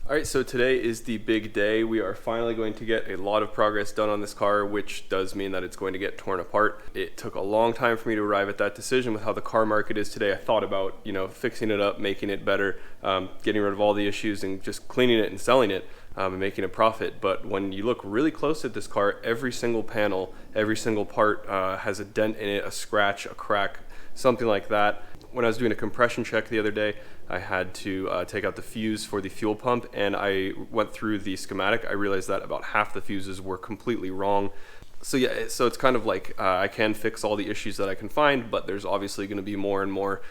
Alright, so today is the big day. We are finally going to get a lot of progress done on this car, which does mean that it's going to get torn apart. It took a long time for me to arrive at that decision with how the car market is today. I thought about, fixing it up, making it better, getting rid of all the issues and just cleaning it and selling it and making a profit. But when you look really close at this car, every single panel, every single part has a dent in it, a scratch, a crack, something like that. When I was doing a compression check the other day, I had to take out the fuse for the fuel pump, and I went through the schematic. I realized that about half the fuses were completely wrong. So yeah, so it's kind of like I can fix all the issues that I can find, but there's obviously going to be more and more.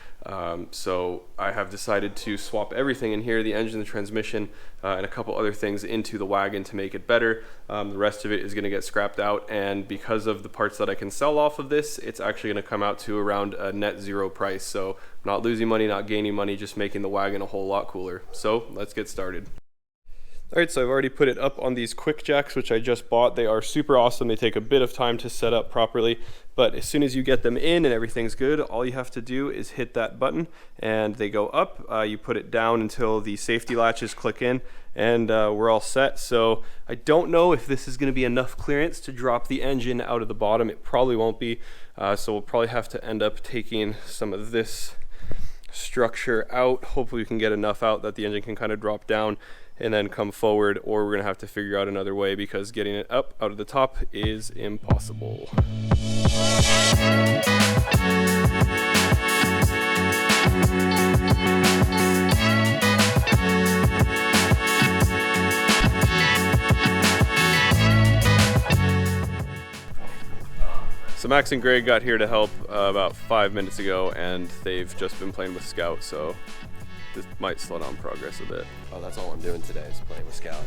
So I have decided to swap everything in here, the engine, the transmission, and a couple other things into the wagon to make it better. The rest of it is going to get scrapped out, and because of the parts that I can sell off of this, it's actually going to come out to around a net zero price. So I'm not losing money, not gaining money, just making the wagon a whole lot cooler. So let's get started. Alright, so I've already put it up on these quick jacks, which I just bought. They are super awesome. They take a bit of time to set up properly, but as soon as you get them in and everything's good, all you have to do is hit that button and they go up. You put it down until the safety latches click in, and we're all set. So I don't know if this is going to be enough clearance to drop the engine out of the bottom. It probably won't be, so we'll probably have to end up taking some of this structure out. Hopefully we can get enough out that the engine can kind of drop down and then come forward, or we're gonna have to figure out another way because getting it up out of the top is impossible. So Max and Greg got here to help about 5 minutes ago, and they've just been playing with Scout, so this might slow down progress a bit. Oh, that's all I'm doing today is playing with Scout.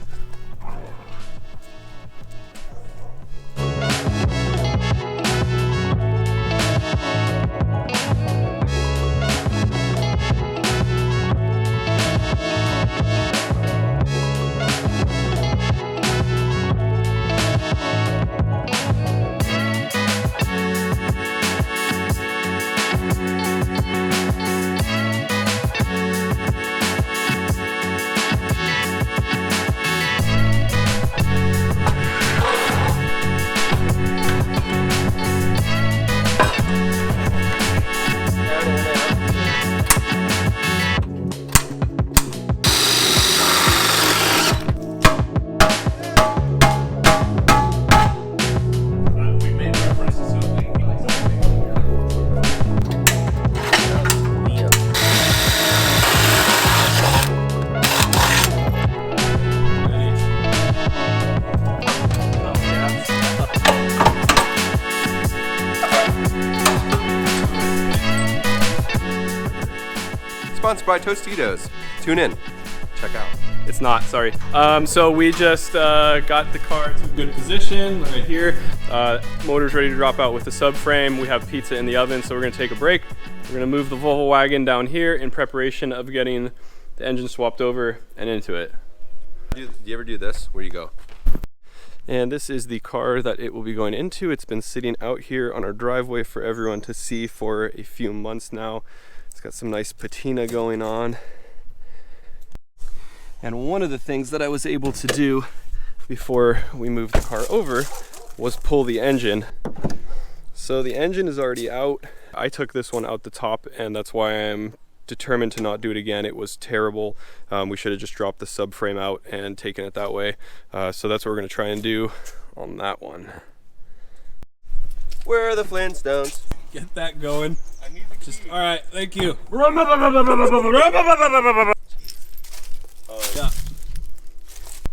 Sponsored by Tostitos. Tune in. Check out. It's not, sorry. So we just got the car to a good position right here. Motor's ready to drop out with the subframe. We have pizza in the oven, so we're gonna take a break. We're gonna move the Volvo wagon down here in preparation of getting the engine swapped over and into it. Do you ever do this? Where you go? And this is the car that it will be going into. It's been sitting out here on our driveway for everyone to see for a few months now. It's got some nice patina going on. And one of the things that I was able to do before we moved the car over was pull the engine. So the engine is already out. I took this one out the top, and that's why I'm determined to not do it again. It was terrible. We should have just dropped the subframe out and taken it that way. So that's what we're gonna try and do on that one. Where are the Flintstones? Get that going. I need the key. All right, thank you. Oh, Yeah.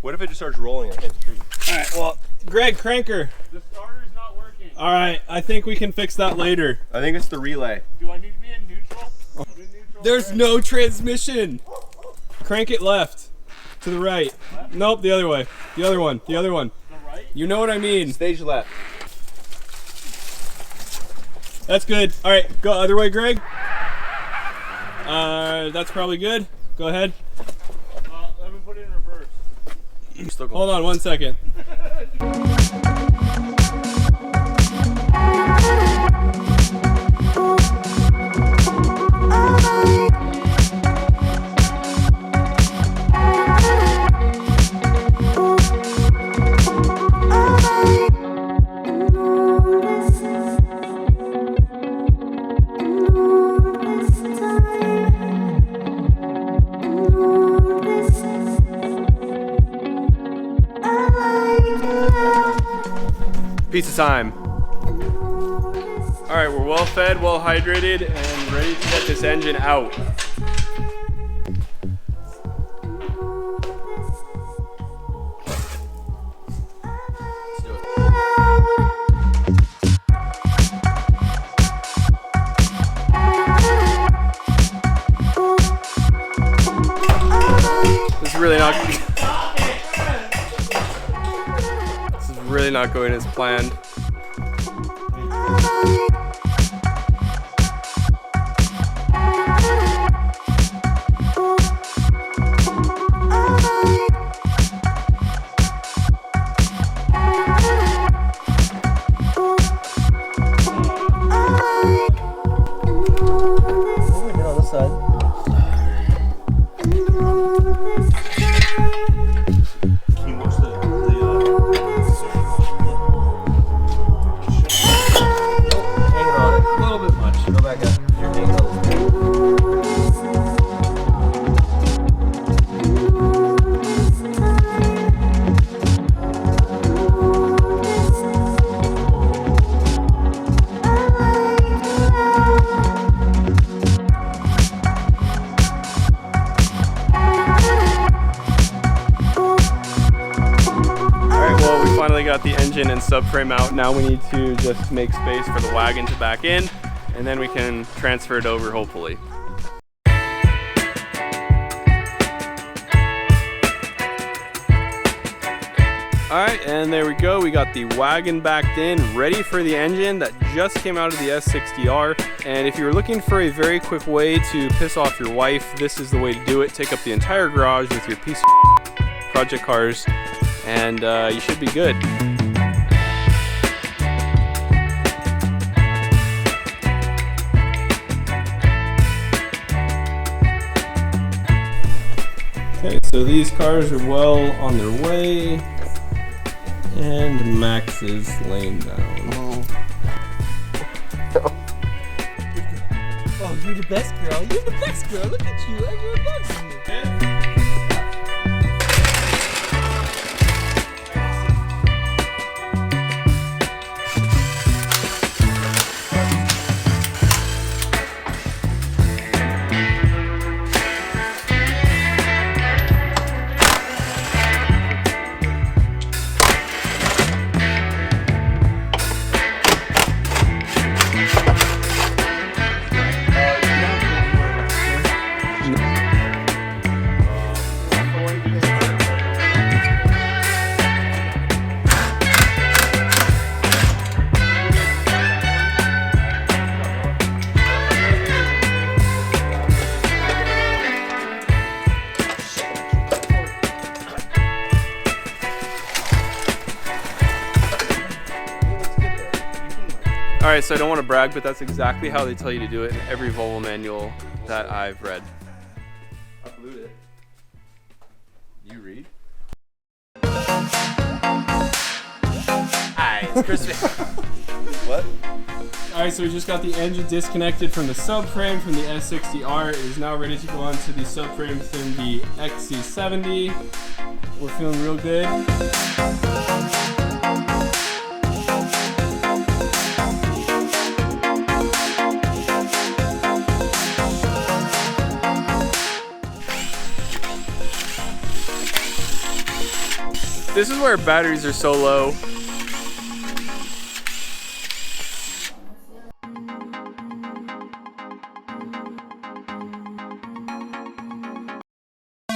what if it just starts rolling and hits the tree? All right, well, Greg, cranker. The starter's not working. All right, I think we can fix that later. I think it's the relay. Do I need to be in neutral? I'm in neutral. There's no transmission. Crank it left. To the right. Left? Nope, the other way. The other one. The other one. The right? You know what I mean. Stage left. That's good. All right, go other way, Greg. That's probably good. Go ahead. Let me put it in reverse. Still going. Hold on 1 second. Pizza time. All right, we're well fed, well hydrated, and ready to get this engine out. This is really not going as planned. Got the engine and subframe out. Now we need to just make space for the wagon to back in, and then we can transfer it over, hopefully. Alright, and there we go. We got the wagon backed in, ready for the engine that just came out of the S60R. And if you're looking for a very quick way to piss off your wife, this is the way to do it. Take up the entire garage with your piece of project cars, and you should be good. Okay, so these cars are well on their way, and Max is laying down. Oh, you're the best girl. You're the best girl. Look at you. You're the best. Alright, so I don't want to brag, but that's exactly how they tell you to do it in every Volvo manual that I've read. Upload it. You read? Hi, it's Chris. What? Alright, so we just got the engine disconnected from the subframe from the S60R. It is now ready to go onto the subframe from the XC70. We're feeling real good. This is where batteries are so low.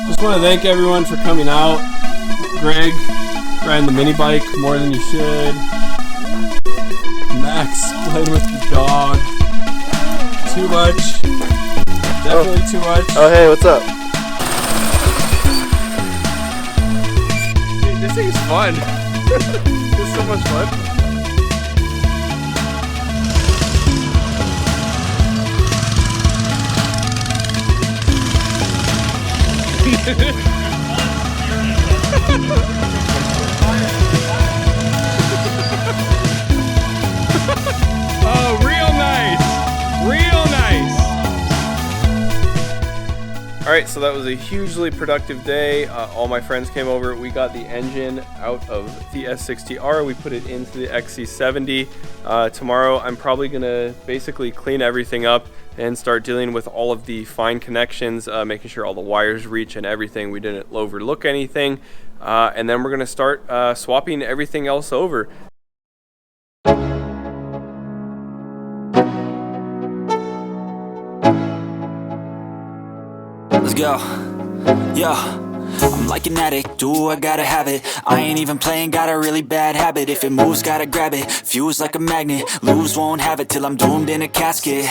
Just want to thank everyone for coming out. Greg, riding the mini bike more than you should. Max, playing with the dog. Too much. Definitely too much. Oh, hey, what's up? Dude, this thing's fun. It's so much fun. Oh, real nice. Real nice. All right, Alright, so that was a hugely productive day. All my friends came over. We got the engine out of the S60R. We put it into the XC70. Tomorrow I'm probably going to basically clean everything up and start dealing with all of the fine connections, making sure all the wires reach and everything. We didn't overlook anything. And then we're going to start swapping everything else over. Let's go. Yo, I'm like an addict, do I gotta have it. I ain't even playing, got a really bad habit. If it moves, gotta grab it. Fuse like a magnet, lose, won't have it till I'm doomed in a casket.